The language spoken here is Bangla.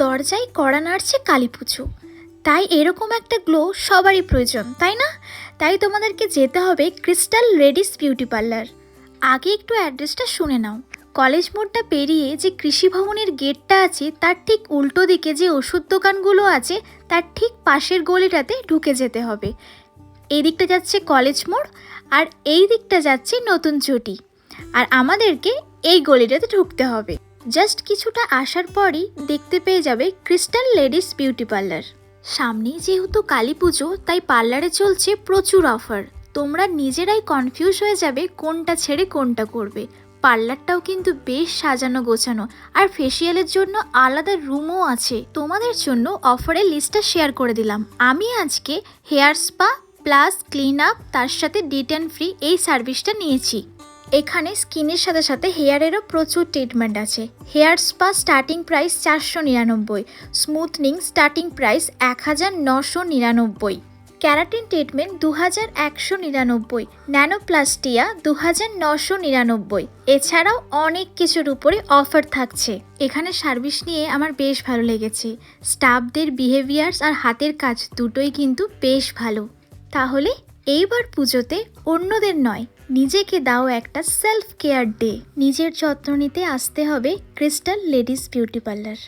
দরজায় কড়া নাড়ছে কালী পুজো, তাই এরকম একটা গ্লো সবারই প্রয়োজন, তাই না? তাই তোমাদেরকে যেতে হবে ক্রিস্টাল লেডিস বিউটি পার্লার। আগে একটু অ্যাড্রেসটা শুনে নাও। কলেজ মোড়টা পেরিয়ে যে কৃষি ভবনের গেটটা আছে তার ঠিক উল্টো দিকে যে ওষুধ দোকানগুলো আছে তার ঠিক পাশের গলিটাতে ঢুকে যেতে হবে। এই দিকটা যাচ্ছে কলেজ মোড় আর এই দিকটা যাচ্ছে নতুন চটি, আর আমাদেরকে এই গলিটাতে ঢুকতে হবে। জাস্ট কিছুটা আসার পরই দেখতে পেয়ে যাবে ক্রিস্টাল লেডিস বিউটি পার্লার। সামনেই যেহেতু কালী পুজো তাই পার্লারে চলছে প্রচুর অফার। তোমরা নিজেরাই কনফিউজ হয়ে যাবে কোনটা ছেড়ে কোনটা করবে। পার্লারটাও কিন্তু বেশ সাজানো গোছানো, আর ফেসিয়ালের জন্য আলাদা রুমও আছে। তোমাদের জন্য অফারের লিস্টটা শেয়ার করে দিলাম। আমি আজকে hair spa plus clean up তার সাথে ডিটেন ফ্রি এই সার্ভিসটা নিয়েছি। এখানে স্কিনের সাথে সাথে হেয়ারেরও প্রচুর ট্রিটমেন্ট আছে। Hair spa starting price 499, smoothing starting price 1999, keratin treatment 2199, nanoplastia 2999। এছাড়াও অনেক কিছুর উপরে অফার থাকছে। এখানে সার্ভিস নিয়ে আমার বেশ ভালো লেগেছে। স্টাফদের বিহেভিয়ার্স আর হাতের কাজ দুটোই কিন্তু বেশ ভালো। তাহলে এইবার পুজোতে অন্যদের নয়, নিজেকে দাও একটা সেলফ কেয়ার ডে। নিজের যত্ন নিতে আসতে হবে ক্রিস্টাল লেডিস বিউটি পার্লার।